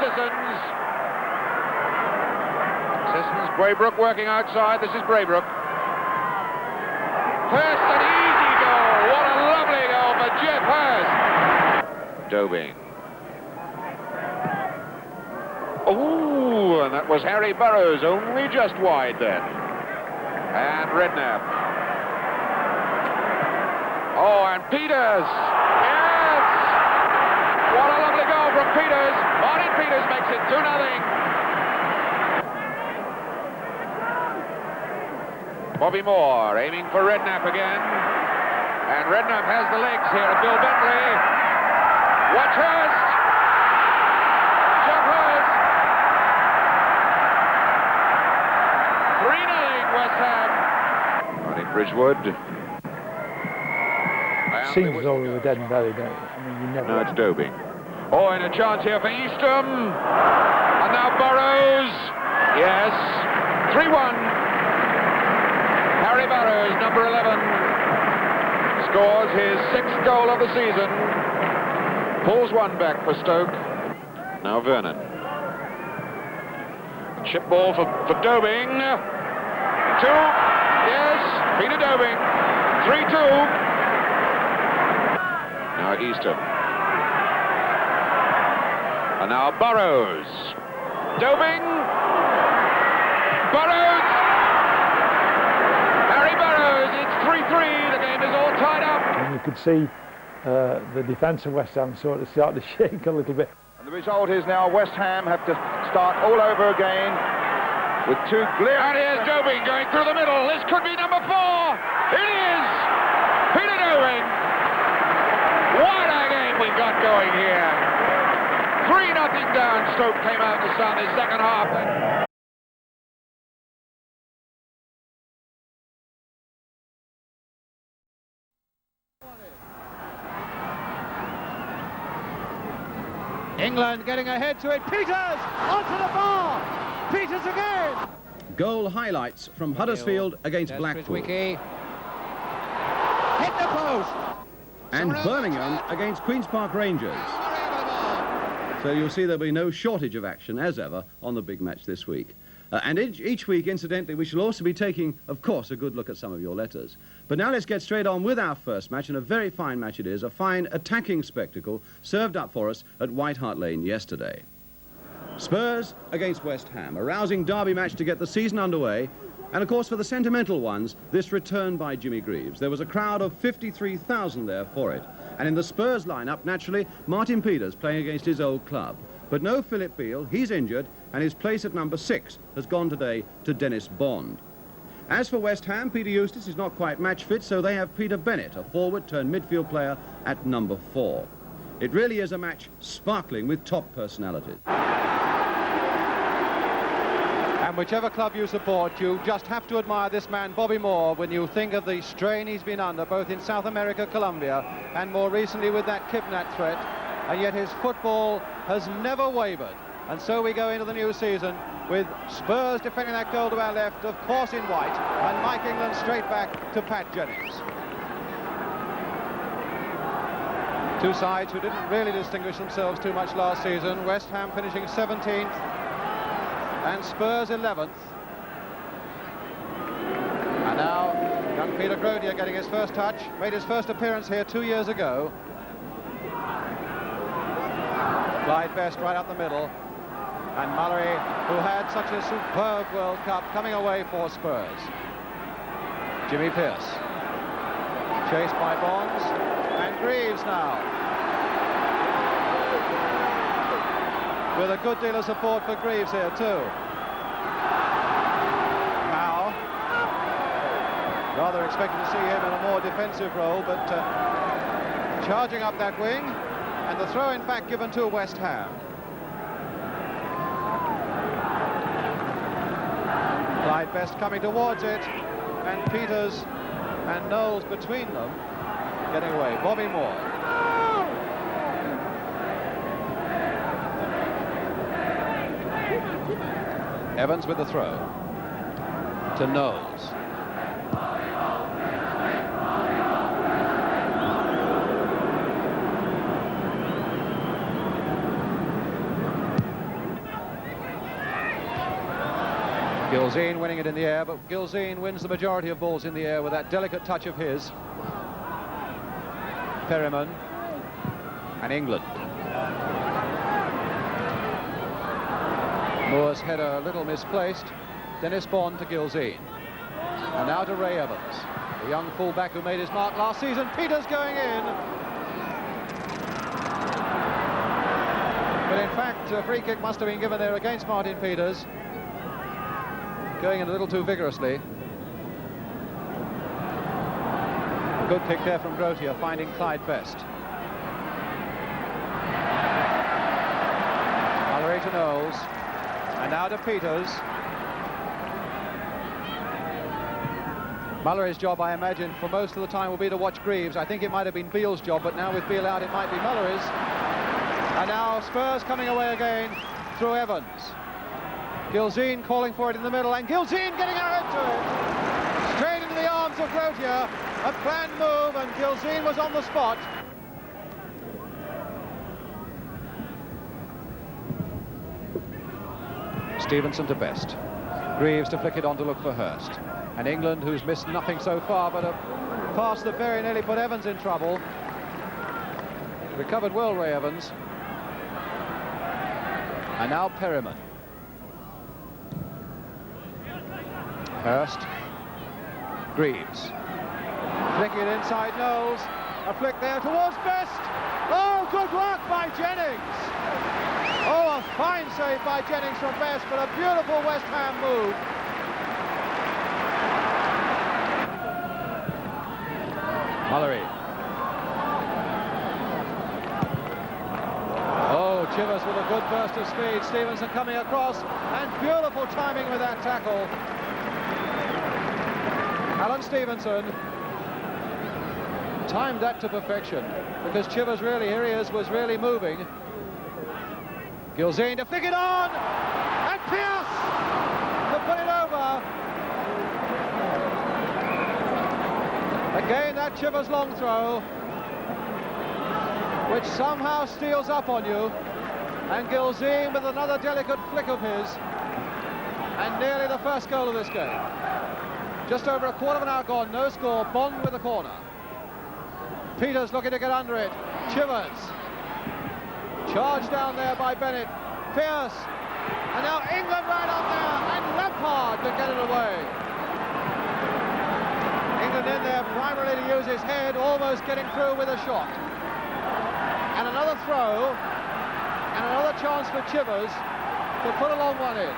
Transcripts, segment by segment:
Sissons, Braybrook working outside. This is Braybrook. Hurst, an easy goal. What a lovely goal for Jeff Hurst. Dobing. Oh, and that was Harry Burrows, only just wide then. And Redknapp. Oh, and Peters. Yes! What a lovely goal from Peters. Martin Peters makes it 2-0. Bobby Moore aiming for Redknapp again. And Redknapp has the legs here. Bill Bentley. Watch Hurst. Jeff Hurst. 3-0 West Ham. Marty Bridgewood. Seems as though we were dead and buried, don't it? I mean, you never... No, it's Dobing. Oh, and a chance here for Eastham. And now Burrows. Yes. 3-1. Harry Burrows, number 11, scores his 6th goal of the season. Pulls one back for Stoke. Now Vernon. Chip ball for Dobing. 2. Yes, Peter Dobing. 3-2. Now Eastham. And now Burrows. Dobing. Burrows. Harry Burrows. It's 3-3. The game is all tied up. And you could see the defence of West Ham sort of start to shake a little bit. And the result is now West Ham have to start all over again with 2 glaring... And here's Dobing going through the middle. This could be number 4. It is. Peter Dobing. What a game we've got going here. 3-0 down. Stoke came out to start his second half. England getting ahead to it. Peters onto the bar. Peters again. Goal highlights from Huddersfield against Blackpool. Hit the post. And Birmingham against Queen's Park Rangers. So you'll see there'll be no shortage of action, as ever, on the big match this week. And each week, incidentally, we shall also be taking, of course, a good look at some of your letters. But now let's get straight on with our first match, and a very fine match it is, a fine attacking spectacle served up for us at White Hart Lane yesterday. Spurs against West Ham, a rousing derby match to get the season underway. And, of course, for the sentimental ones, this return by Jimmy Greaves. There was a crowd of 53,000 there for it. And in the Spurs lineup, naturally, Martin Peters playing against his old club. But no Philip Beale, he's injured, and his place at number 6 has gone today to Dennis Bond. As for West Ham, Peter Eustace is not quite match fit, so they have Peter Bennett, a forward-turned-midfield player, at number 4. It really is a match sparkling with top personalities. And whichever club you support, you just have to admire this man, Bobby Moore, when you think of the strain he's been under, both in South America, Colombia, and more recently with that kidnap threat. And yet his football has never wavered. And so we go into the new season with Spurs defending that goal to our left, of course in white, and Mike England straight back to Pat Jennings. Two sides who didn't really distinguish themselves too much last season. West Ham finishing 17th and Spurs 11th. And now young Peter Grodier getting his first touch, made his first appearance here 2 years ago. Clyde Best right up the middle, and Mallory, who had such a superb World Cup, coming away for Spurs. Jimmy Pearce, chased by Bonds, and Greaves now, with a good deal of support for Greaves here too. Now, rather expected to see him in a more defensive role, but charging up that wing. And the throw, in fact, given to West Ham. Clyde Best coming towards it, and Peters and Knowles between them, getting away. Bobby Moore. Evans with the throw to Knowles. Gilzean winning it in the air, but Gilzean wins the majority of balls in the air with that delicate touch of his. Perryman and England. Moore's header a little misplaced. Dennis Bond to Gilzean. And now to Ray Evans, the young fullback who made his mark last season. Peters going in. But in fact, a free kick must have been given there against Martin Peters. Going in a little too vigorously. Good kick there from Grotier, finding Clyde Best. Mallory to Knowles. And now to Peters. Mallory's job, I imagine, for most of the time will be to watch Greaves. I think it might have been Beale's job, but now with Beale out, it might be Mallory's. And now Spurs coming away again through Evans. Gilzean calling for it in the middle, and Gilzean getting ahead to it. Straight into the arms of Grotier. A planned move, and Gilzean was on the spot. Stevenson to Best. Greaves to flick it on to look for Hurst. And England, who's missed nothing so far, but a pass that very nearly put Evans in trouble. Recovered well, Ray Evans. And now Perryman. Hurst. Greaves. Flicking it inside Knowles. A flick there towards Best. Oh, good work by Jennings. Oh, a fine save by Jennings from Best, but a beautiful West Ham move. Mallory. Oh, Chivers with a good burst of speed. Stevenson coming across, and beautiful timing with that tackle. Alan Stevenson timed that to perfection, because Chivers really, here he is, was really moving. Gilzean to flick it on, and Pierce to put it over. Again, that Chivers long throw, which somehow steals up on you, and Gilzean with another delicate flick of his, and nearly the first goal of this game. Just over a quarter of an hour gone, no score. Bond with the corner. Peters looking to get under it. Chivers. Charged down there by Bennett. Pierce. And now England right on there. And Lampard to get it away. England in there primarily to use his head, almost getting through with a shot. And another throw. And another chance for Chivers to put a long one in.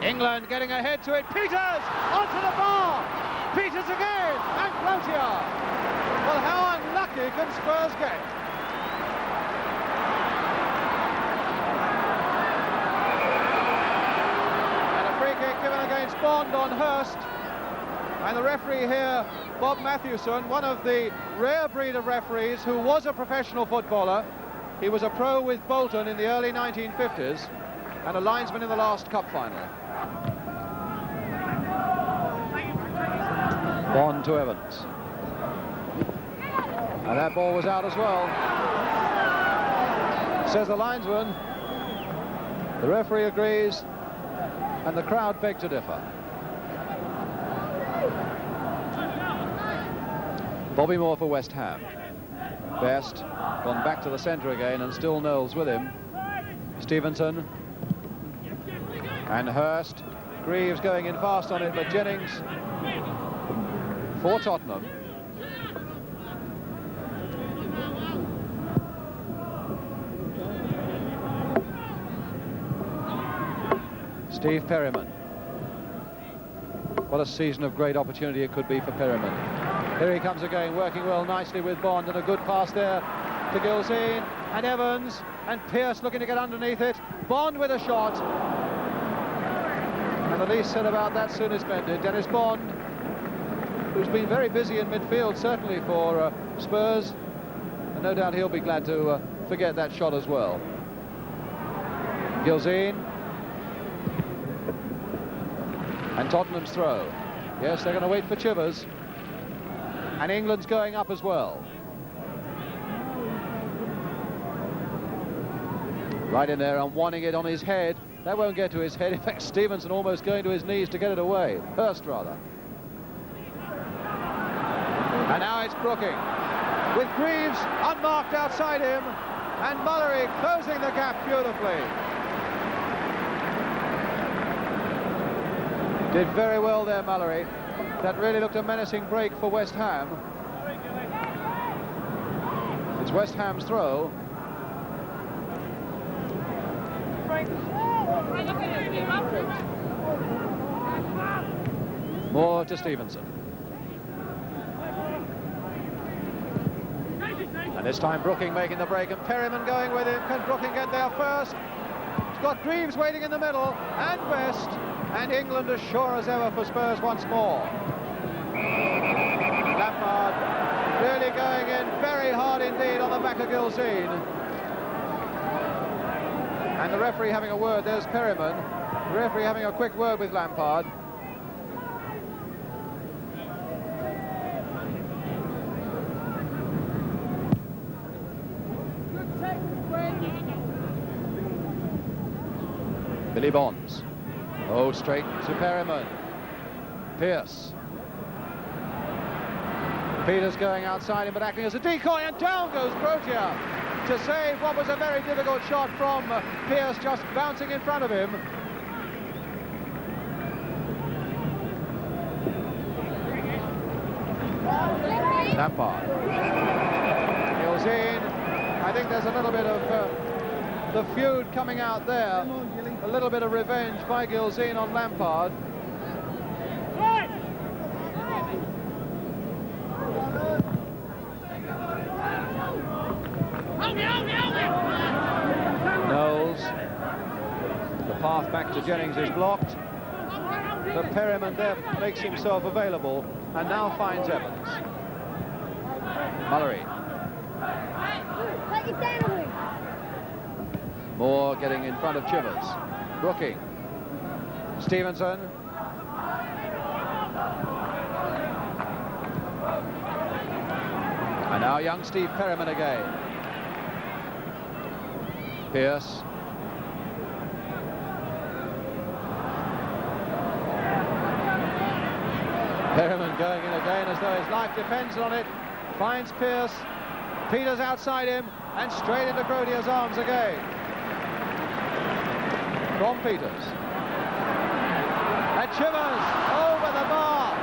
England getting ahead to it. Peters onto the bar. Peters again, and Grotier. Well, how unlucky can Spurs get? And a free kick given against Bond on Hurst. And the referee here, Bob Matthewson, one of the rare breed of referees who was a professional footballer. He was a pro with Bolton in the early 1950s and a linesman in the last cup final. Bond to Evans. And that ball was out as well. Says the linesman. The referee agrees, and the crowd beg to differ. Bobby Moore for West Ham. Best gone back to the centre again, and still Knowles with him. Stevenson and Hurst. Greaves going in fast on it, but Jennings for Tottenham. Steve Perryman. What a season of great opportunity it could be for Perryman. Here he comes again, working well nicely with Bond, and a good pass there to Gilzean and Evans, and Pierce looking to get underneath it. Bond with a shot. And the least said about that soon is mended. Dennis Bond, who's been very busy in midfield, certainly for Spurs, and no doubt he'll be glad to forget that shot as well. Gilzean. And Tottenham's throw. Yes, they're going to wait for Chivers. And England's going up as well. Right in there and wanting it on his head. That won't get to his head. In fact, Stevenson almost going to his knees to get it away. Hurst, rather. And now it's Brooking, with Greaves unmarked outside him, and Mullery closing the gap beautifully. Did very well there, Mullery. That really looked a menacing break for West Ham. It's West Ham's throw. More to Stevenson. And this time Brooking making the break and Perryman going with him. Can Brooking get there first? He's got Greaves waiting in the middle and Best. And England as sure as ever for Spurs once more. Lampard really going in very hard indeed on the back of Gilzean. And the referee having a word. There's Perryman. The referee having a quick word with Lampard. Billy Bonds. Oh, straight to Perryman. Pearce. Peters going outside him, but acting as a decoy, and down goes Grotia to save what was a very difficult shot from Pearce, just bouncing in front of him. Lampard. Gilzean. I think there's a little bit of the feud coming out there. A little bit of revenge by Gilzean on Lampard. Knowles. The path back to Jennings is blocked. But Perryman there makes himself available and now finds Evans. Mullery. Moore getting in front of Chivers. Brooking. Stevenson. And now young Steve Perryman again. Pearce. Perryman going in again as though his life depends on it. Finds Pearce. Peters outside him and straight into Grotia's arms again. From Peters. And Chivers over the bar.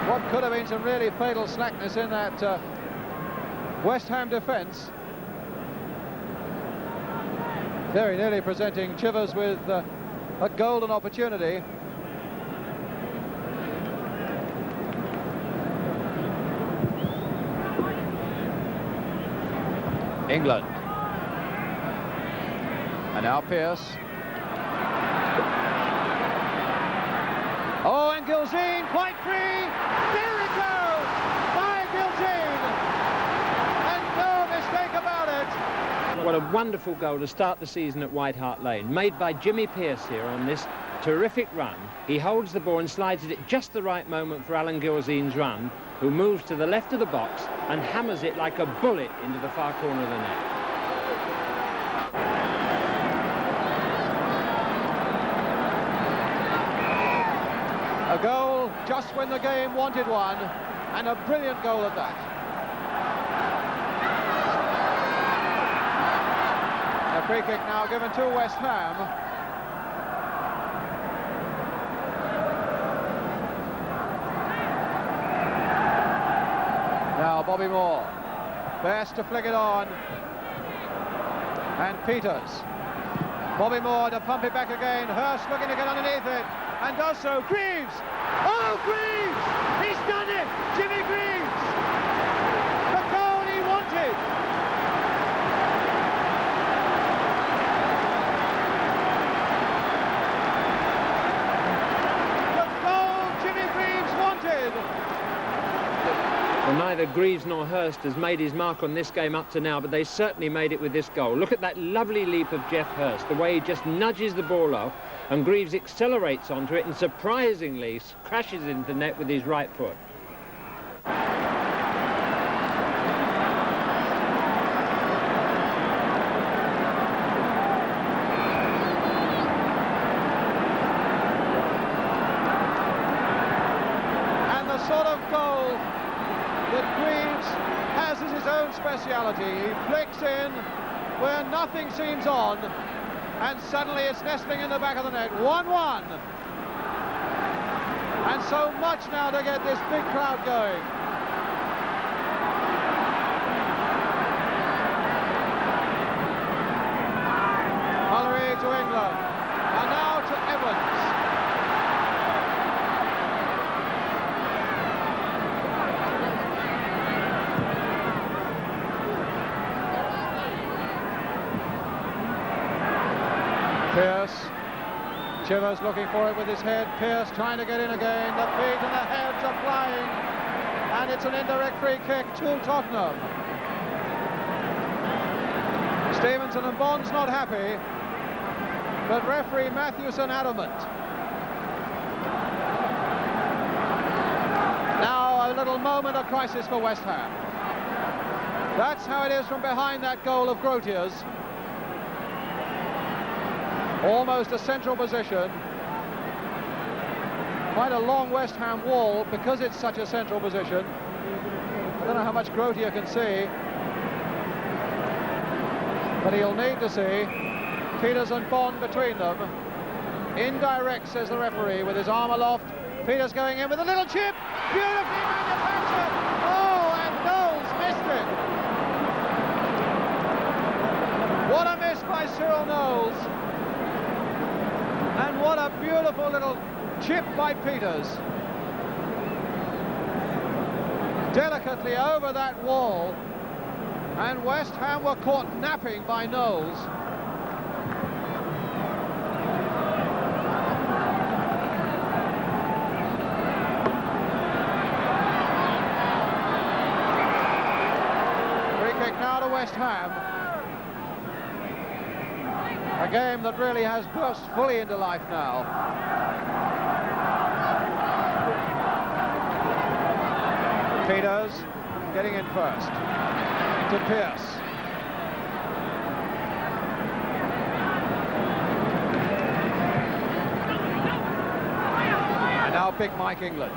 What could have been some really fatal slackness in that West Ham defence. Very nearly presenting Chivers with a golden opportunity. England. And now Pearce. Oh, and Gilzean quite free. There it goes by Gilzean. And no mistake about it. What a wonderful goal to start the season at White Hart Lane, made by Jimmy Pearce here on this terrific run. He holds the ball and slides it at just the right moment for Alan Gilzean's run, who moves to the left of the box and hammers it like a bullet into the far corner of the net. A goal just when the game wanted one, and a brilliant goal at that. A free kick now given to West Ham. Now Bobby Moore. Best to flick it on. And Peters. Bobby Moore to pump it back again. Hurst looking to get underneath it. And does so. Greaves! Oh, Greaves! He's done it! Jimmy Greaves! The goal he wanted! The goal Jimmy Greaves wanted! Well, neither Greaves nor Hurst has made his mark on this game up to now, but they certainly made it with this goal. Look at that lovely leap of Jeff Hurst, the way he just nudges the ball off, and Greaves accelerates onto it and surprisingly crashes into the net with his right foot. own speciality. He flicks in where nothing seems on, and suddenly it's nestling in the back of the net. 1-1. And so much now to get this big crowd going. Mallory to England, and now to Evans. Pearce, Chivers looking for it with his head. Pearce trying to get in again. The feet and the heads are flying, and it's an indirect free kick to Tottenham. Stevenson and Bond's not happy, but referee Matthewson adamant. Now a little moment of crisis for West Ham. That's how it is from behind that goal of Grotier's. Almost a central position. Quite a long West Ham wall because it's such a central position. I don't know how much Grotier can see, but he'll need to see. Peters and Bond between them. Indirect, says the referee, with his arm aloft. Peters going in with a little chip. Beautifully manufactured. Oh, and Knowles missed it. What a miss by Cyril Knowles. And what a beautiful little chip by Peters. Delicately over that wall. And West Ham were caught napping by Knowles. Free kick now to West Ham. A game that really has burst fully into life now. Peters getting in first. To Pearce. And now big Mike England.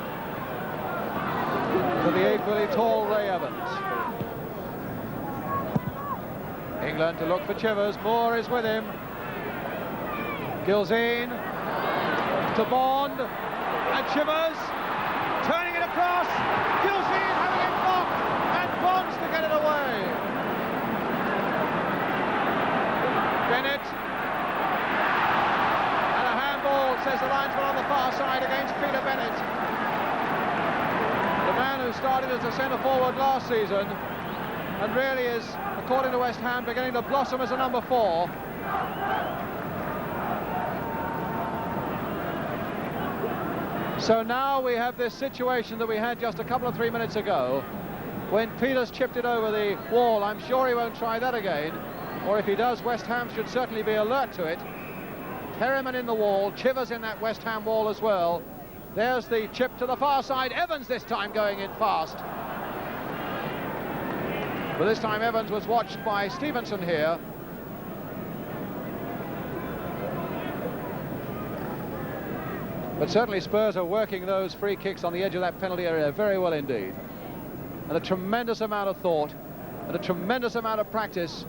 To the equally tall Ray Evans. England to look for Chivers. Moore is with him. Gilzine to Bond, and Chivers turning it across. Gilzine having it blocked, and Bonds to get it away. Bennett, and a handball, says the linesman on the far side against Peter Bennett. The man who started as a centre forward last season and really is, according to West Ham, beginning to blossom as a number 4. So now we have this situation that we had just a couple of 3 minutes ago when Peters chipped it over the wall. I'm sure he won't try that again, or if he does, West Ham should certainly be alert to it. Perryman in the wall, Chivers in that West Ham wall as well. There's the chip to the far side. Evans this time going in fast. But this time Evans was watched by Stevenson here. But certainly Spurs are working those free kicks on the edge of that penalty area very well indeed. And a tremendous amount of thought and a tremendous amount of practice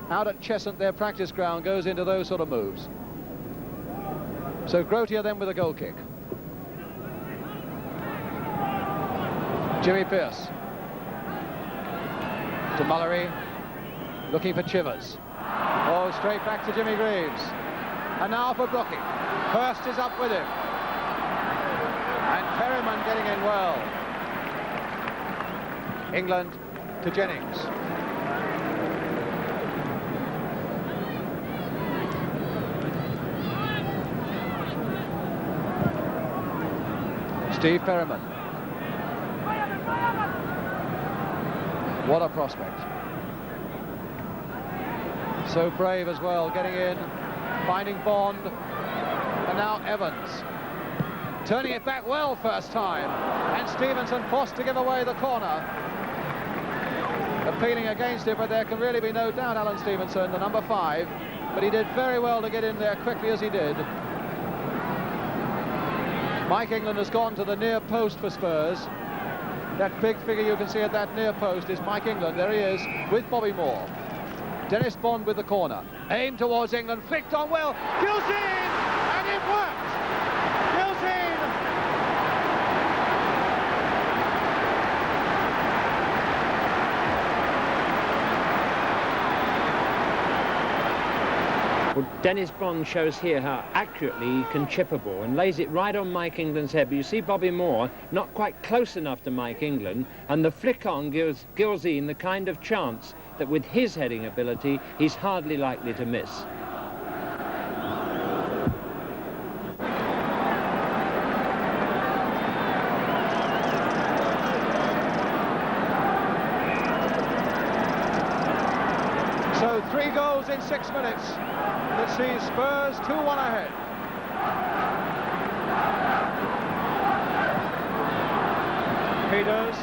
out at Cheshunt, their practice ground, goes into those sort of moves. So Grotier then with a goal kick. Jimmy Pearce. To Mullery, looking for Chivers. Oh, straight back to Jimmy Greaves. And now for Brookie. Hurst is up with him. And Perryman getting in well. England to Jennings. Steve Perryman. What a prospect. So brave as well, getting in, finding Bond, and now Evans. Turning it back well first time, and Stevenson forced to give away the corner. Appealing against it, but there can really be no doubt Alan Stevenson, the number 5, but he did very well to get in there quickly as he did. Mike England has gone to the near post for Spurs. That big figure you can see at that near post is Mike England. There he is with Bobby Moore. Dennis Bond with the corner. Aim towards England, flicked on well. Gilzine! And it worked! Gilzine! Well, Dennis Bond shows here how accurately he can chip a ball and lays it right on Mike England's head. But you see Bobby Moore not quite close enough to Mike England, and the flick on gives Gilzine the kind of chance that with his heading ability, he's hardly likely to miss. So 3 goals in 6 minutes. Let's see Spurs 2-1 ahead. Peters.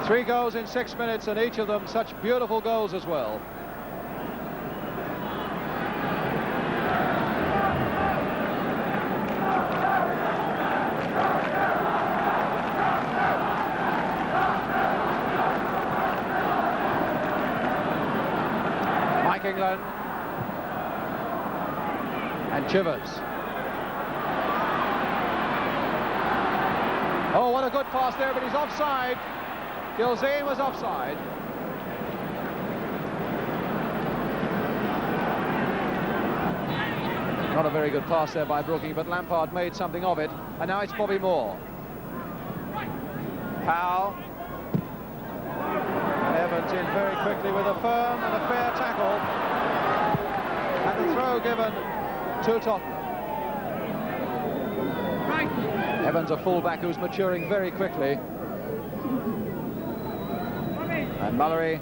Three goals in 6 minutes, and each of them such beautiful goals as well. Mike England and Chivers. Oh, what a good pass there, but he's offside. Gilzine was offside. Not a very good pass there by Brooking, but Lampard made something of it. And now it's Bobby Moore. Powell. And Evans in very quickly with a firm and a fair tackle. And the throw given to Tottenham. Evans, a fullback who's maturing very quickly. And Mullery,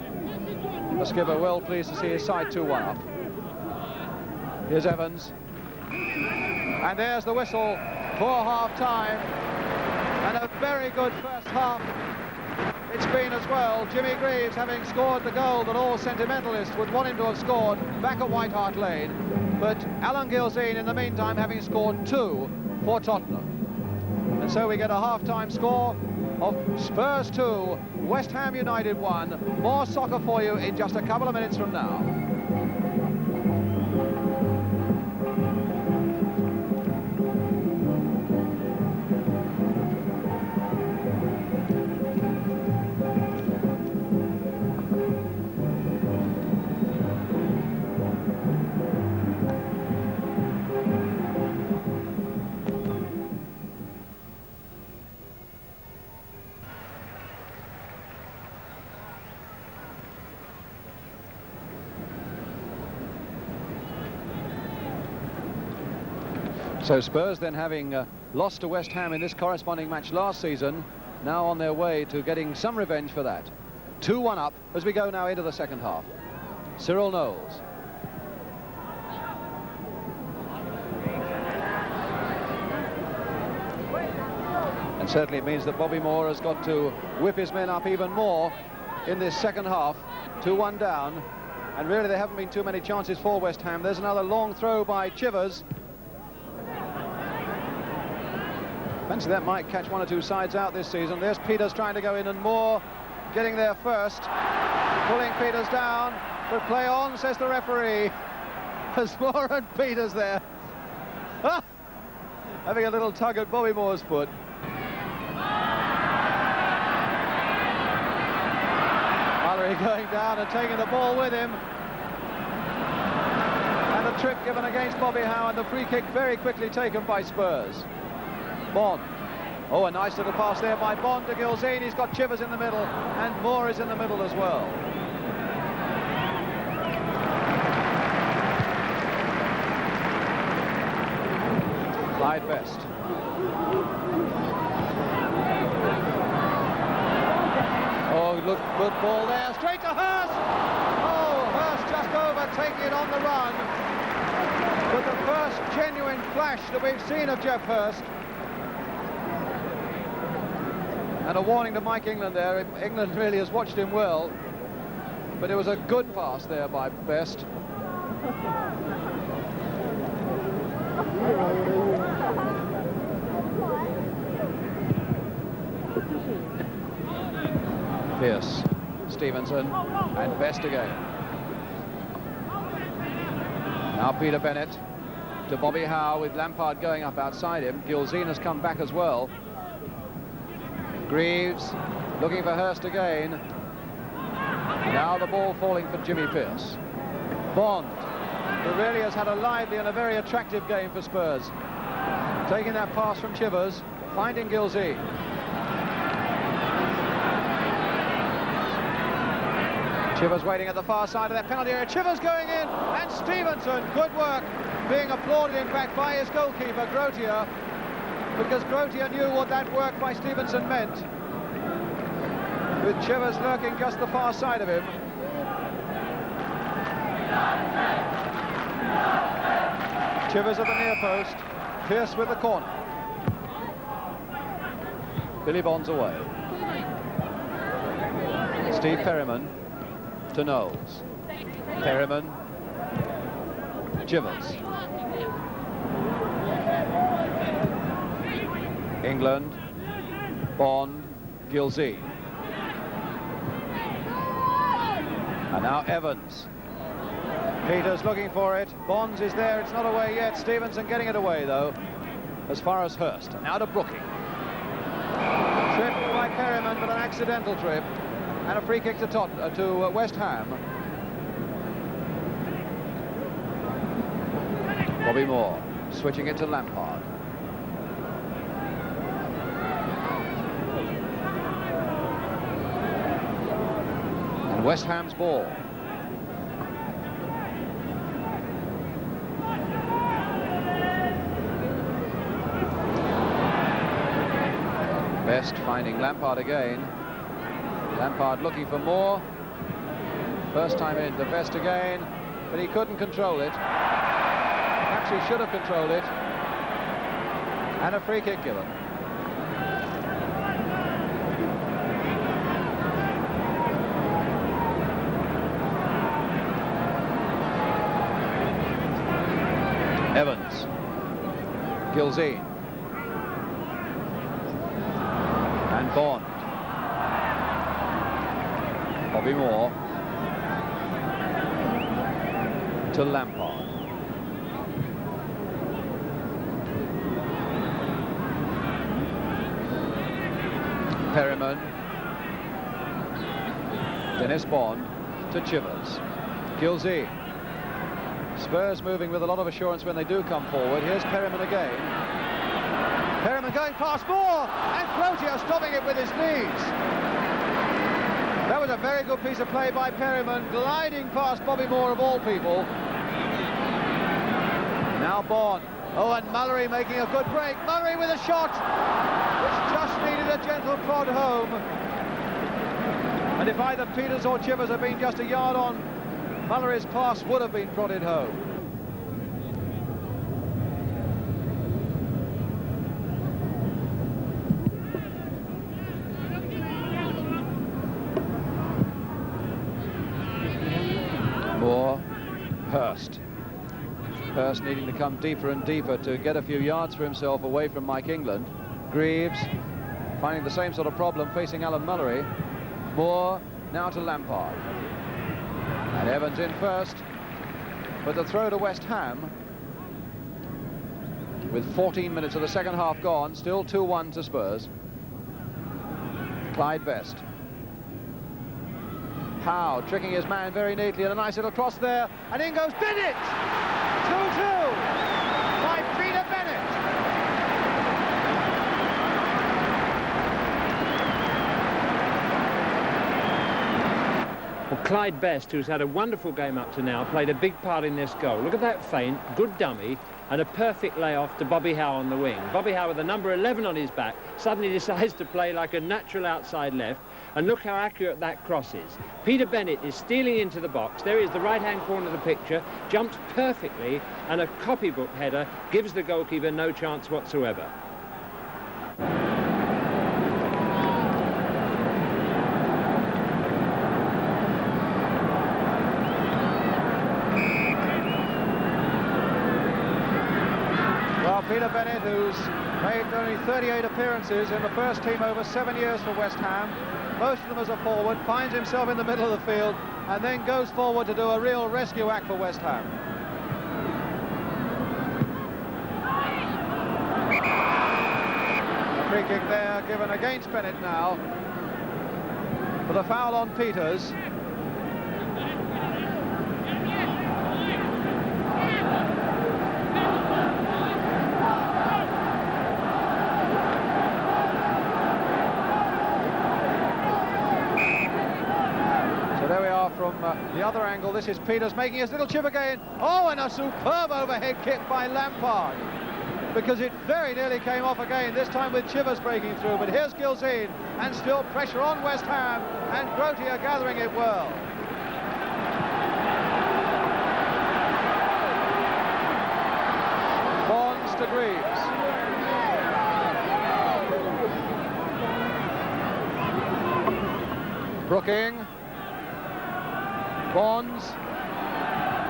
the skipper, well pleased to see his side 2-1 up. Here's Evans. And there's the whistle for half-time. And a very good first half it's been as well. Jimmy Greaves having scored the goal that all sentimentalists would want him to have scored back at White Hart Lane. But Alan Gilzine, in the meantime, having scored 2 for Tottenham. And so we get a half-time score of Spurs 2, West Ham United 1. More soccer for you in just a couple of minutes from now. So Spurs then, having lost to West Ham in this corresponding match last season, now on their way to getting some revenge for that. 2-1 up as we go now into the second half. Cyril Knowles. And certainly it means that Bobby Moore has got to whip his men up even more in this second half. 2-1 down. And really there haven't been too many chances for West Ham. There's another long throw by Chivers. Fancy that might catch one or two sides out this season. There's Peters trying to go in, and Moore getting there first, pulling Peters down. But play on, says the referee. There's Moore and Peters there. Having a little tug at Bobby Moore's foot. Mullery going down and taking the ball with him. And a trip given against Bobby Howe, and the free kick very quickly taken by Spurs. Bond. Oh, a nice little pass there by Bond to Gilzine. He's got Chivers in the middle, and Moore is in the middle as well. Clyde Best. Oh, look, good ball there. Straight to Hurst. Oh, Hurst just over, taking it on the run. But the first genuine flash that we've seen of Geoff Hurst. And a warning to Mike England there. England really has watched him well. But it was a good pass there by Best. Pearce, Stevenson, and Best again. Now Peter Bennett to Bobby Howe with Lampard going up outside him. Gilzean has come back as well. Greaves looking for Hurst again. Now the ball falling for Jimmy Pearce. Bond, who really has had a lively and a very attractive game for Spurs. Taking that pass from Chivers, finding Gilzean. Chivers waiting at the far side of that penalty area. Chivers going in, and Stevenson, good work, being applauded in fact by his goalkeeper, Grotier, because Grotier knew what that work by Stevenson meant, with Chivers lurking just the far side of him. Chivers at the near post, Pearce with the corner. Billy Bonds away. Steve Perryman to Knowles. Perryman, Chivers. England, Bond, Gilzean. And now Evans. Peters looking for it. Bonds is there. It's not away yet. Stevenson getting it away, though, as far as Hurst. Now to Brooking. Trip by Perryman, but an accidental trip. And a free kick to West Ham. Bobby Moore switching it to Lampard. And West Ham's ball. Best finding Lampard again. Lampard looking for more. First time in to Best again, but he couldn't control it. Perhaps he should have controlled it. And a free kick given. Evans. Gilzean. And Bond. Bobby Moore to Lampard. Perryman. Dennis Bond to Chivers. Gilzean. Spurs moving with a lot of assurance when they do come forward. Here's Perryman again. Perryman going past Moore, and Grotier stopping it with his knees. That was a very good piece of play by Perryman, gliding past Bobby Moore of all people. Now Bond. Oh, and Mullery making a good break. Mullery with a shot, which just needed a gentle prod home. And if either Peters or Chivers had been just a yard on, Mullery's pass would have been prodded home. Moore, Hurst. Hurst needing to come deeper and deeper to get a few yards for himself away from Mike England. Greaves finding the same sort of problem facing Alan Mullery. Moore now to Lampard. And Evans in first, but the throw to West Ham with 14 minutes of the second half gone, still 2-1 to Spurs. Clyde Best. Howe tricking his man very neatly, and a nice little cross there, and in goes Bennett! 2-2 by Peter Bennett. Well, Clyde Best, who's had a wonderful game up to now, played a big part in this goal. Look at that feint, good dummy, and a perfect layoff to Bobby Howe on the wing. Bobby Howe with the number 11 on his back suddenly decides to play like a natural outside left, and look how accurate that cross is. Peter Bennett is stealing into the box. There is the right-hand corner of the picture, jumps perfectly, and a copybook header gives the goalkeeper no chance whatsoever. Peter Bennett, who's made only 38 appearances in the first team over 7 years for West Ham, most of them as a forward, finds himself in the middle of the field and then goes forward to do a real rescue act for West Ham. A free kick there given against Bennett now for the foul on Peters. From the other angle, this is Peters making his little chip again. Oh, and a superb overhead kick by Lampard, because it very nearly came off again, this time with Chivers breaking through. But here's Gilzean, and still pressure on West Ham, and Grote are gathering it well. Bonds to Greaves. Brooking. Bonds,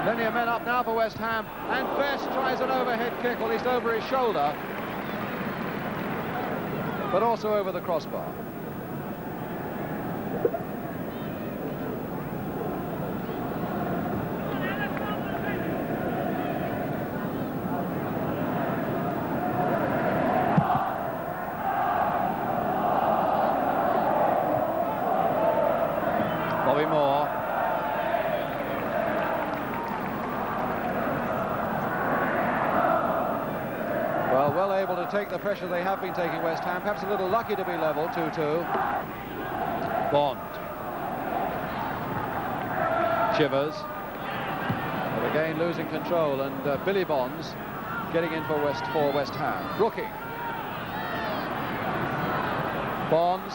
plenty of men up now for West Ham, and Best tries an overhead kick, at least over his shoulder, but also over the crossbar. Bobby Moore. Well able to take the pressure they have been taking, West Ham. Perhaps a little lucky to be level, 2-2. Bond. Chivers. But again losing control, and Billy Bonds getting in for West Ham. Brooking. Bonds.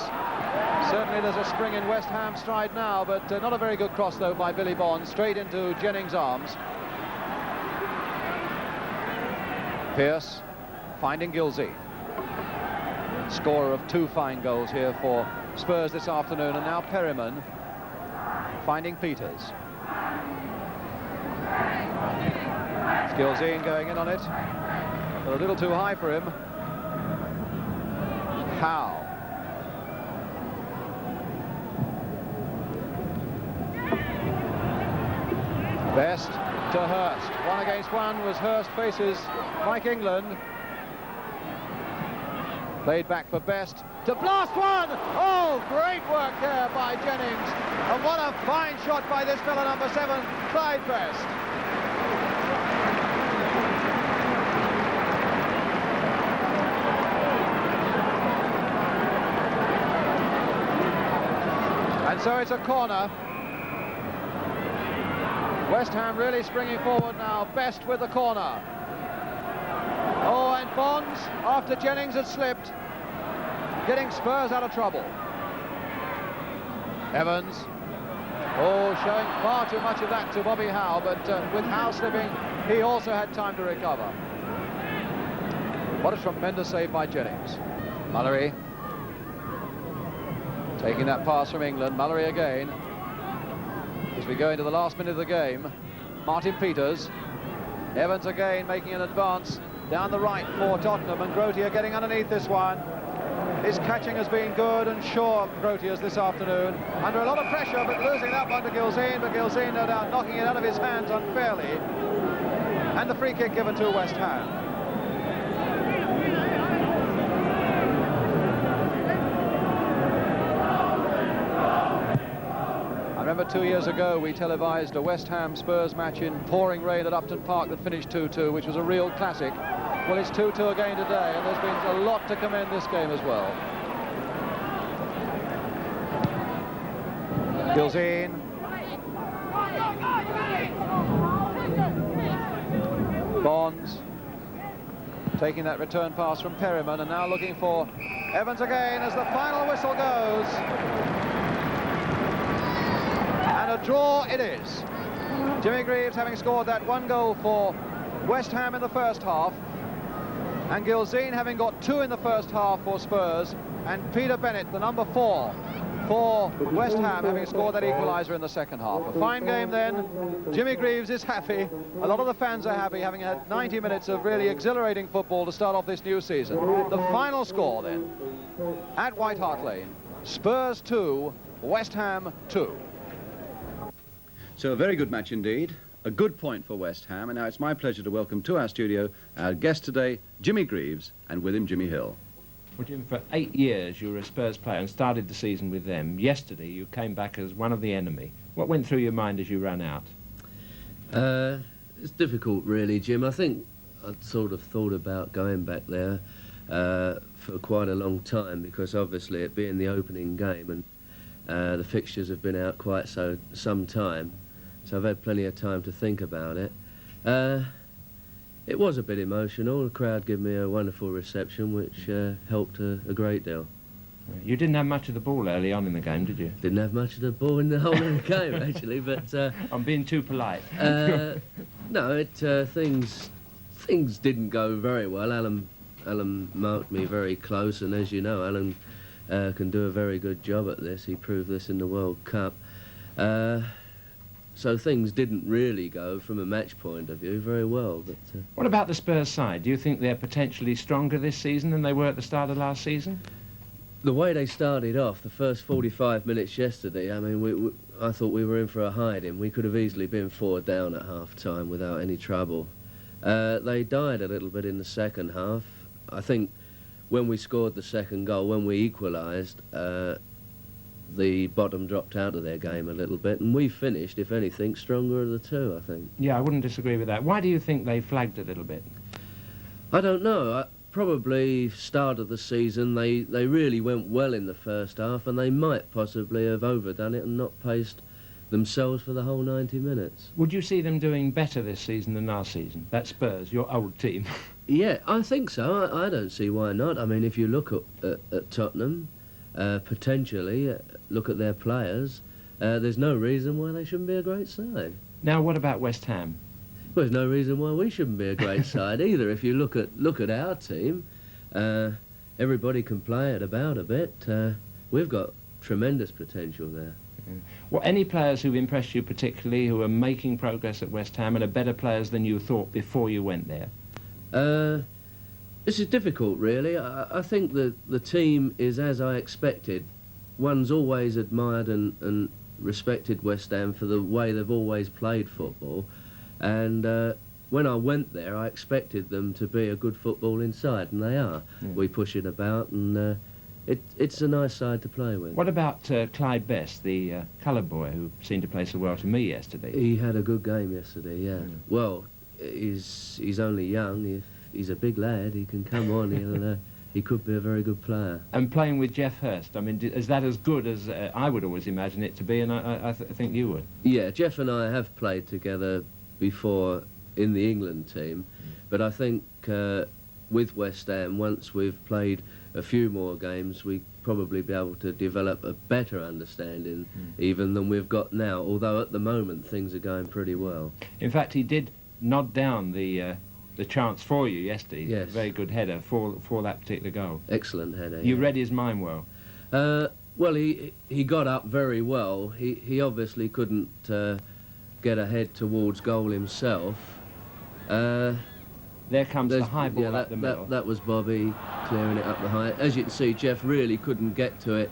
Certainly there's a spring in West Ham stride now, but not a very good cross though by Billy Bonds, straight into Jennings' arms. Pearce finding Gilzean. Scorer of 2 fine goals here for Spurs this afternoon, and now Perryman finding Peters. It's Gilzean going in on it, but a little too high for him. Howe. Best to Hurst. 1 against 1 was Hurst faces Mike England. Played back for Best to blast one. Oh, great work there by Jennings. And what a fine shot by this fellow, number 7, Clyde Best. And so it's a corner. West Ham really springing forward now. Best with the corner. Oh, and Bonds, after Jennings had slipped, getting Spurs out of trouble. Evans. Oh, showing far too much of that to Bobby Howe, but with Howe slipping, he also had time to recover. What a tremendous save by Jennings. Mallory. Taking that pass from England. Mallory again. As we go into the last minute of the game, Martin Peters. Evans again making an advance down the right for Tottenham, and Grote are getting underneath this one. His catching has been good and sure, Grotius, this afternoon. Under a lot of pressure, but losing that one to Gilzean, but Gilzean no doubt knocking it out of his hands unfairly. And the free kick given to West Ham. I remember 2 years ago we televised a West Ham Spurs match in pouring rain at Upton Park that finished 2-2, which was a real classic. Well, it's 2-2 again today, and there's been a lot to commend this game as well. Gilzean. Bonds. Taking that return pass from Perryman, and now looking for Evans again as the final whistle goes. And a draw it is. Jimmy Greaves having scored that 1 goal for West Ham in the first half, and Gilzean having got 2 in the first half for Spurs, and Peter Bennett, the number 4, for West Ham, having scored that equaliser in the second half. A fine game then. Jimmy Greaves is happy. A lot of the fans are happy, having had 90 minutes of really exhilarating football to start off this new season. The final score then, at White Hart Lane, Spurs 2, West Ham 2. So a very good match indeed. A good point for West Ham. And now it's my pleasure to welcome to our studio our guest today, Jimmy Greaves, and with him, Jimmy Hill. Well, Jim, for 8 years you were a Spurs player and started the season with them. Yesterday you came back as one of the enemy. What went through your mind as you ran out? It's difficult, really, Jim. I think I'd sort of thought about going back there for quite a long time, because obviously it being the opening game and the fixtures have been out quite some time. So I've had plenty of time to think about it. It was a bit emotional. The crowd gave me a wonderful reception, which helped a great deal. You didn't have much of the ball early on in the game, did you? Didn't have much of the ball in the whole of the game, actually, but... I'm being too polite. No, things didn't go very well. Alan marked me very close, and as you know, Alan can do a very good job at this. He proved this in the World Cup. So things didn't really go, from a match point of view, very well. But what about the Spurs side? Do you think they're potentially stronger this season than they were at the start of last season? the way they started off, the first 45 minutes yesterday, I mean, I thought we were in for a hiding. We could have easily been 4 down at half-time without any trouble. They died a little bit in the second half. I think when we scored the second goal, when we equalised, the bottom dropped out of their game a little bit, and we finished, if anything, stronger of the two, I think. Yeah, I wouldn't disagree with that. Why do you think they flagged a little bit? I don't know. Probably start of the season, they really went well in the first half, and they might possibly have overdone it and not paced themselves for the whole 90 minutes. Would you see them doing better this season than last season? That Spurs, your old team. Yeah, I think so. I don't see why not. I mean, if you look at Tottenham, potentially, look at their players, there's no reason why they shouldn't be a great side. Now, what about West Ham? Well, there's no reason why we shouldn't be a great side either. If you look at our team, everybody can play it about a bit. We've got tremendous potential there. Well, any players who've impressed you particularly, who are making progress at West Ham and are better players than you thought before you went there? This is difficult, really. I think that the team is as I expected. One's always admired and respected West Ham for the way they've always played football. And when I went there, I expected them to be a good football inside, and they are. Yeah. We push it about, and it's a nice side to play with. What about Clyde Best, the coloured boy who seemed to play so well to me yesterday? He had a good game yesterday, yeah. Well, he's only young. He's a big lad. He can come on. He could be a very good player. And playing with Jeff Hurst, I mean, is that as good as I would always imagine it to be, and I think you would? Yeah, Jeff and I have played together before in the England team, but I think with West Ham, once we've played a few more games, we probably be able to develop a better understanding even than we've got now, although at the moment things are going pretty well. In fact, he did nod down the chance for you yesterday. Yes. Very good header for that particular goal. Excellent header. You yeah. read his mind well. Well, he got up very well. He obviously couldn't get ahead towards goal himself. There comes the high ball up the middle. That was Bobby clearing it up the high. As you can see, Jeff really couldn't get to it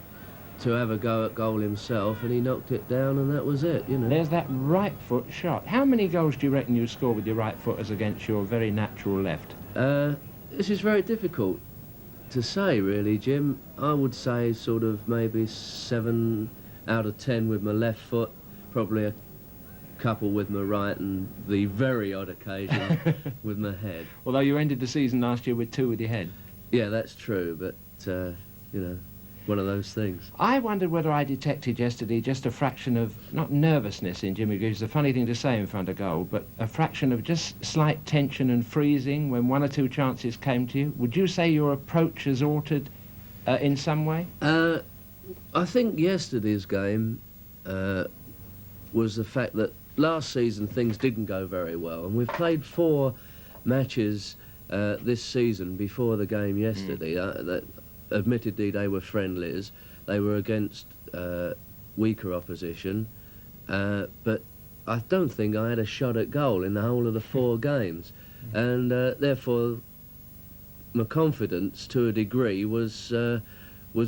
to have a go at goal himself, and he knocked it down, and that was it, you know. There's that right foot shot. How many goals do you reckon you score with your right foot as against your very natural left? This is very difficult to say, really, Jim. I would say sort of maybe 7 out of 10 with my left foot, probably a couple with my right, and the very odd occasion with my head. Although you ended the season last year with 2 with your head. Yeah, that's true, but, you know, one of those things. I wondered whether I detected yesterday just a fraction of, not nervousness in Jimmy Greaves, it's a funny thing to say in front of goal, but a fraction of just slight tension and freezing when 1 or 2 chances came to you. Would you say your approach has altered in some way? I think yesterday's game was the fact that last season things didn't go very well, and we've played 4 matches this season before the game yesterday. admittedly they were friendlies, they were against weaker opposition, but I don't think I had a shot at goal in the whole of the 4 games, and therefore my confidence to a degree was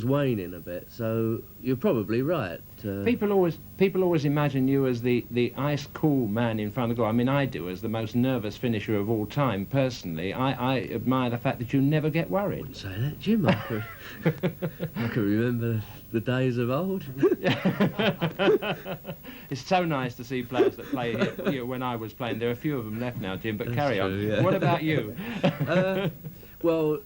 waning a bit. So you're probably right. People always imagine you as the ice cool man in front of the goal. I mean, I do, as the most nervous finisher of all time. Personally, I admire the fact that you never get worried. Wouldn't say that, Jim. I can remember the days of old. It's so nice to see players that play here. When I was playing, there are a few of them left now, Jim. But carry on. Yeah. What about you? Well,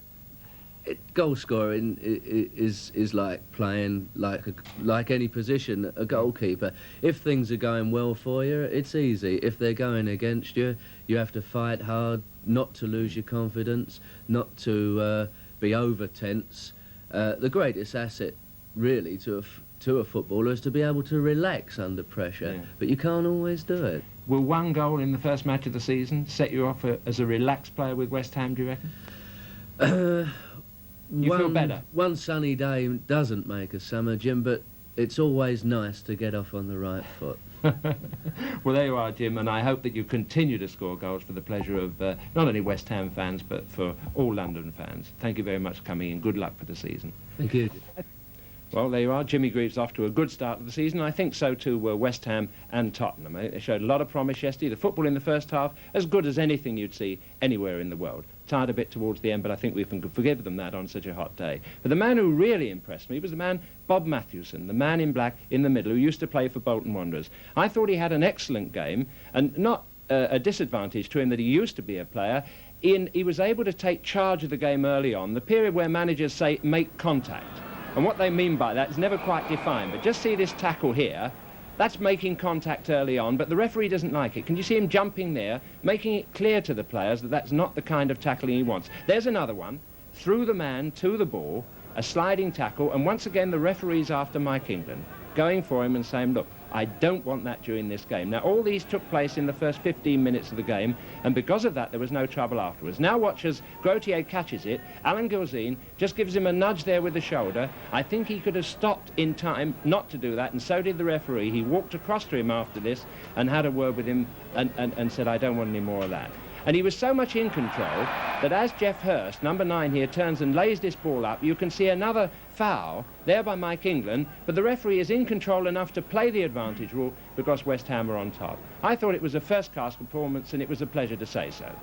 goal scoring is like playing like any position, a goalkeeper. If things are going well for you, it's easy. If they're going against you, you have to fight hard not to lose your confidence, not to be over tense. The greatest asset, really, to a footballer is to be able to relax under pressure, Yeah. but you can't always do it. Will one goal in the first match of the season set you off as a relaxed player with West Ham, do you reckon? You feel better? One sunny day doesn't make a summer, Jim, but it's always nice to get off on the right foot. Well, there you are, Jim, and I hope that you continue to score goals for the pleasure of not only West Ham fans, but for all London fans. Thank you very much for coming in. Good luck for the season. Thank you. Well, there you are. Jimmy Greaves off to a good start of the season. I think so too were West Ham and Tottenham. They showed a lot of promise yesterday. The football in the first half, as good as anything you'd see anywhere in the world. Tired a bit towards the end, but I think we can forgive them that on such a hot day. But the man who really impressed me was the man, Bob Matthewson, the man in black in the middle, who used to play for Bolton Wanderers. I thought he had an excellent game, and not a disadvantage to him that he used to be a player. He was able to take charge of the game early on, the period where managers say, make contact. And what they mean by that is never quite defined. But just see this tackle here. That's making contact early on, but the referee doesn't like it. Can you see him jumping there, making it clear to the players that that's not the kind of tackling he wants? There's another one, through the man to the ball, a sliding tackle, and once again the referee's after Mike England, going for him and saying, look, I don't want that during this game. Now, all these took place in the first 15 minutes of the game, and because of that, there was no trouble afterwards. Now watch as Grotier catches it. Alan Gilzine just gives him a nudge there with the shoulder. I think he could have stopped in time not to do that, and so did the referee. He walked across to him after this and had a word with him and said, I don't want any more of that. And he was so much in control that as Jeff Hurst, number 9 here, turns and lays this ball up, you can see another foul there by Mike England, but the referee is in control enough to play the advantage rule because West Ham are on top. I thought it was a first-class performance, and it was a pleasure to say so.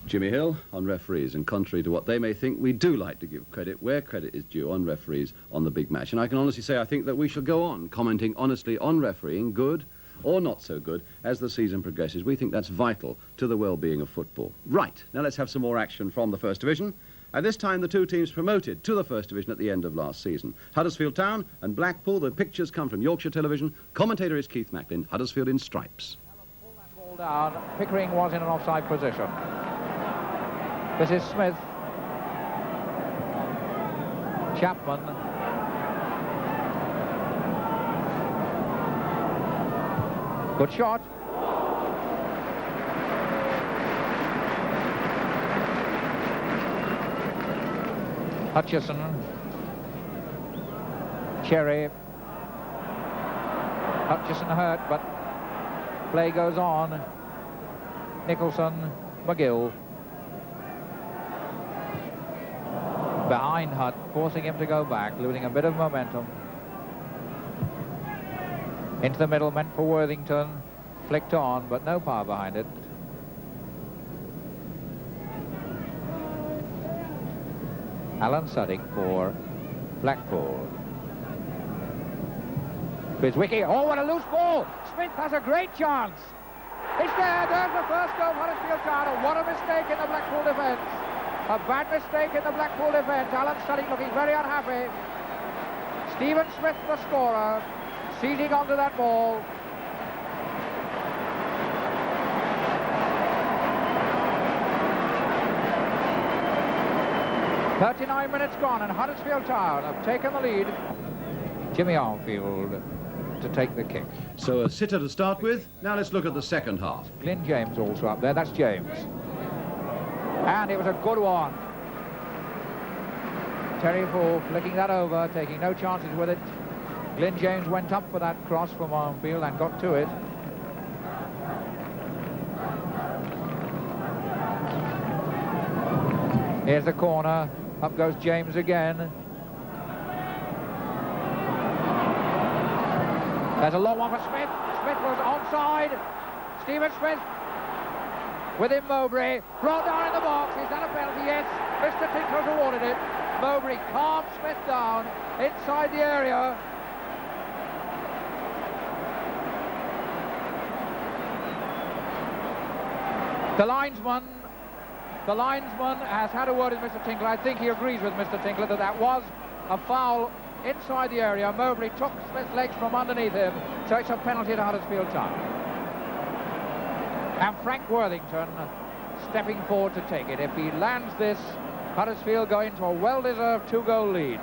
Jimmy Hill on referees, and contrary to what they may think, we do like to give credit where credit is due on referees on the big match. And I can honestly say I think that we shall go on commenting honestly on refereeing, good or not so good, as the season progresses. We think that's vital to the well-being of football. Right, now let's have some more action from the First Division. And this time the two teams promoted to the First Division at the end of last season. Huddersfield Town and Blackpool. The pictures come from Yorkshire Television. Commentator is Keith Macklin. Huddersfield in stripes. Pull that ball down. Pickering was in an offside position. This is Smith. Chapman. Good shot. Hutchison. Cherry. Hutchison hurt, but play goes on. Nicholson. McGill. Behind Hutt, forcing him to go back, losing a bit of momentum. Into the middle, meant for Worthington. Flicked on, but no power behind it. Alan Suddick for Blackpool. Chris Wickie. Oh, what a loose ball! Smith has a great chance. It's there. There's the first goal of Huddersfield Town. What a mistake in the Blackpool defence. A bad mistake in the Blackpool defence. Alan Suddick looking very unhappy. Stephen Smith, the scorer, seizing onto that ball. "39 minutes gone, and Huddersfield Town have taken the lead." Jimmy Armfield to take the kick. So a sitter to start with. Now let's look at the second half. Glyn James also up there. That's James. And it was a good one. Terry Full flicking that over, taking no chances with it. Glyn James went up for that cross from Armfield and got to it. Here's the corner. Up goes James again. There's a long one for Smith. Smith was onside. Stephen Smith with him, Mowbray. Brought down in the box. Is that a penalty? Yes. Mr. Tinkler's awarded it. Mowbray calms Smith down inside the area. The linesman has had a word with Mr. Tinkler. I think he agrees with Mr. Tinkler that that was a foul inside the area. Mowbray took Smith's legs from underneath him, so it's a penalty to Huddersfield Town. And Frank Worthington stepping forward to take it. If he lands this, Huddersfield go into a well-deserved 2-goal lead.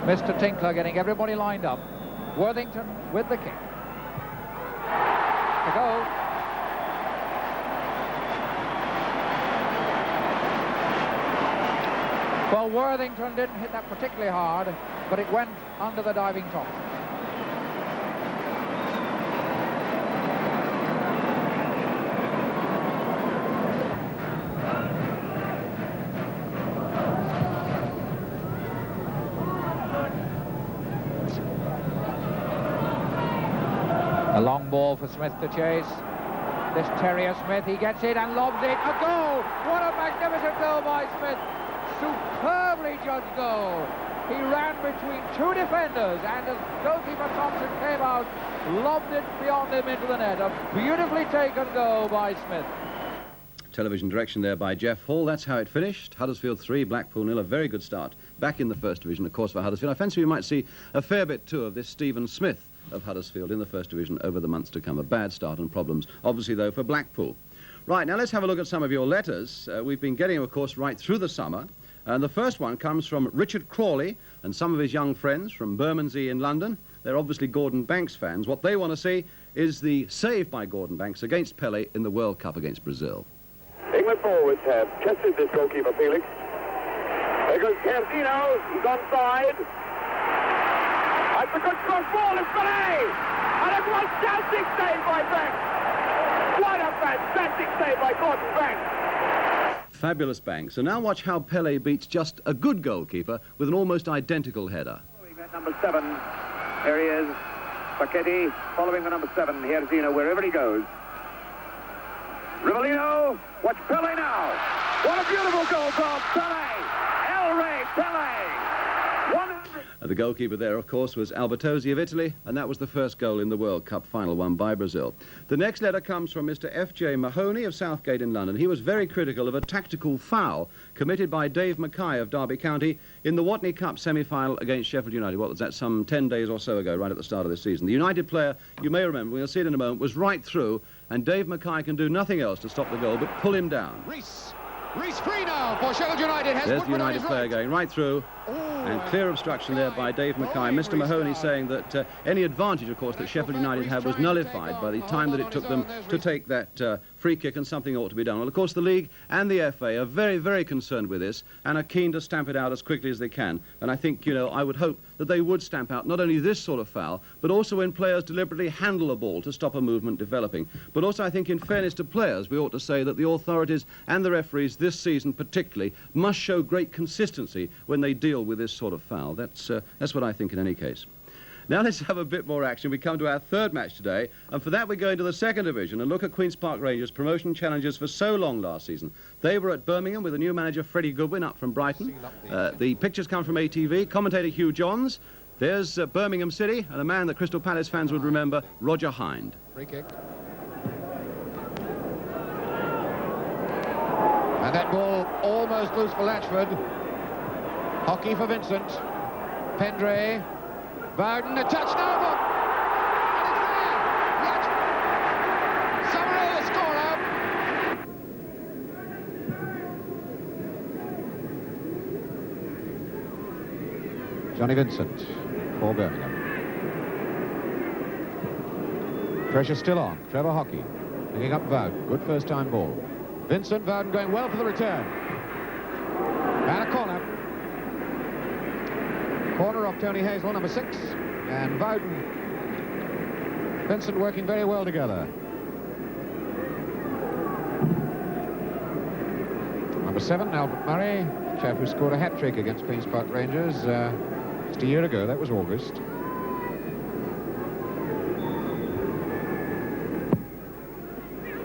Mr. Tinkler getting everybody lined up. Worthington with the kick. To go. Well, Worthington didn't hit that particularly hard, but it went under the diving top. A long ball for Smith to chase. This Terrier Smith, he gets it and lobs it. A goal! What a magnificent goal by Smith. Superbly judged goal. He ran between two defenders, and as goalkeeper Thompson came out, lobbed it beyond him into the net. A beautifully taken goal by Smith. Television direction there by Jeff Hall. That's how it finished. Huddersfield 3, Blackpool 0. A very good start back in the First Division, of course, for Huddersfield. I fancy we might see a fair bit, too, of this Stephen Smith of Huddersfield in the First Division over the months to come. A bad start and problems, obviously, though, for Blackpool. Right, now let's have a look at some of your letters. We've been getting, of course, right through the summer. And the first one comes from Richard Crawley and some of his young friends from Bermondsey in London. They're obviously Gordon Banks fans. What they want to see is the save by Gordon Banks against Pele in the World Cup against Brazil. England forwards have tested this goalkeeper, Felix. There goes Carsino. He's onside. That's a good cross ball. It's Pele! And a fantastic save by Banks. What a fantastic save by Gordon Banks. Fabulous Banks. And now watch how Pele beats just a good goalkeeper with an almost identical header. Number 7. There he is. Pachetti following the number 7. Here's Zeno wherever he goes. Rivellino. Watch Pele now. What a beautiful goal from Pele. El Rey Pele. 100. The goalkeeper there, of course, was Albertosi of Italy, and that was the first goal in the World Cup final won by Brazil. The next letter comes from Mr. F.J. Mahoney of Southgate in London. He was very critical of a tactical foul committed by Dave Mackay of Derby County in the Watney Cup semi-final against Sheffield United. What was that, some 10 days or so ago, right at the start of this season. The United player, you may remember, we'll see it in a moment, was right through, and Dave Mackay can do nothing else to stop the goal but pull him down. Reese free now for Sheffield United. There's the United player going right through, and clear obstruction there by Dave Mackay. Mr. Mahoney saying that any advantage, of course, that Sheffield United had was nullified by the time that it took them to take that free kick, and something ought to be done. Well, of course, the League and the FA are very, very concerned with this and are keen to stamp it out as quickly as they can. And I think, you know, I would hope that they would stamp out not only this sort of foul, but also when players deliberately handle a ball to stop a movement developing. But also, I think, in fairness to players, we ought to say that the authorities and the referees this season particularly must show great consistency when they deal with this sort of foul. That's what I think in any case. Now let's have a bit more action. We come to our third match today, and for that we go into the second division and look at Queen's Park Rangers, promotion challenges for so long last season. They were at Birmingham with the new manager Freddie Goodwin up from Brighton. The pictures come from ATV. Commentator Hugh Johns. There's Birmingham City, and a man that Crystal Palace fans would remember, Roger Hind. Free kick. And that ball almost loose for Latchford. Hockey for Vincent. Pendray. Bowden, a touch now. And it's there. Latchford. Summerall, the scorer. Johnny Vincent for Birmingham. Pressure still on. Trevor Hockey picking up Bowden. Good first-time ball. Vincent Bowden going well for the return. And a corner. Corner of Tony Hazel, number 6. And Bowden, Vincent working very well together. Number 7, Albert Murray, chap who scored a hat-trick against Queen's Park Rangers just a year ago. That was August.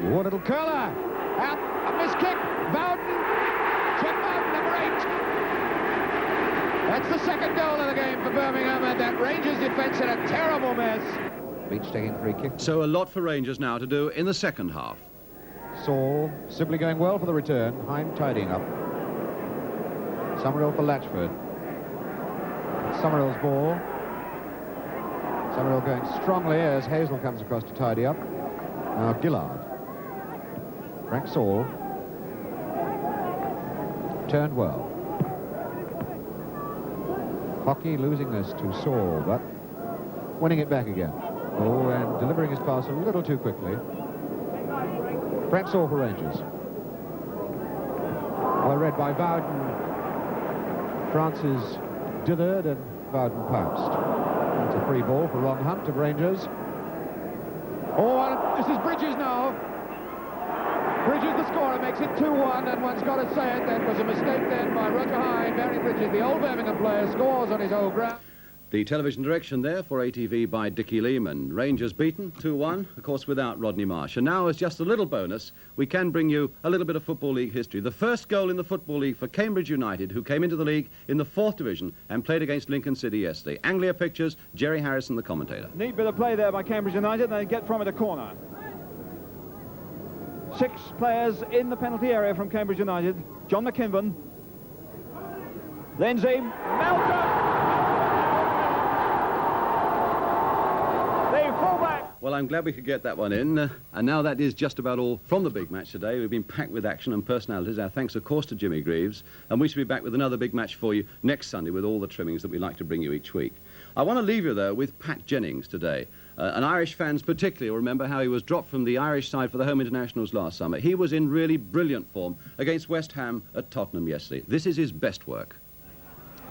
Oh, a little curler. Out, a missed kick. Bowden. Jeff Bowden, number 8. That's the second goal of the game for Birmingham, and that Rangers defence in a terrible mess. Beach taking free kick. So a lot for Rangers now to do in the second half. Saul simply going well for the return. Hine tidying up. Summerall for Latchford. Summerall's ball. Summerall going strongly as Hazel comes across to tidy up. Now Gillard. Frank Saul. Turned well. Hockey losing this to Saul, but winning it back again. Oh, and delivering his pass a little too quickly. Frank Saul for Rangers. Well read by Bowden. Francis dithered and Bowden pounced. It's a free ball for Ron Hunt of Rangers. Oh, and this is Bridges now. Bridges, the scorer, makes it 2-1, and one's got to say it, that was a mistake then by Roger Hine. Barry Bridges, the old Birmingham player, scores on his old ground. The television direction there for ATV by Dickie Lehman. Rangers beaten 2-1, of course, without Rodney Marsh. And now, as just a little bonus, we can bring you a little bit of Football League history. The first goal in the Football League for Cambridge United, who came into the league in the 4th Division and played against Lincoln City yesterday. Anglia Pictures, Jerry Harrison, the commentator. Neat bit of play there by Cambridge United, and they get from it a corner. 6 players in the penalty area from Cambridge United. John McKinven. Lindsay. Melton! The fullback. Well, I'm glad we could get that one in. And now that is just about all from the big match today. We've been packed with action and personalities. Our thanks, of course, to Jimmy Greaves. And we shall be back with another big match for you next Sunday with all the trimmings that we like to bring you each week. I want to leave you, though, with Pat Jennings today. And Irish fans particularly will remember how he was dropped from the Irish side for the home internationals last summer. He was in really brilliant form against West Ham at Tottenham yesterday. This is his best work.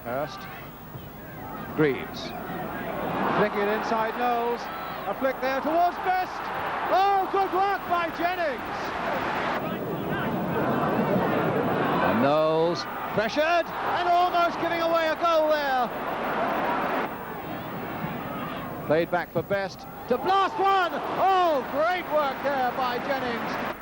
Hurst. Greaves. Flicking it inside Knowles. A flick there towards Best. Oh, good work by Jennings. And Knowles pressured and almost giving away a goal there. Played back for Best to blast one. Oh, great work there by Jennings.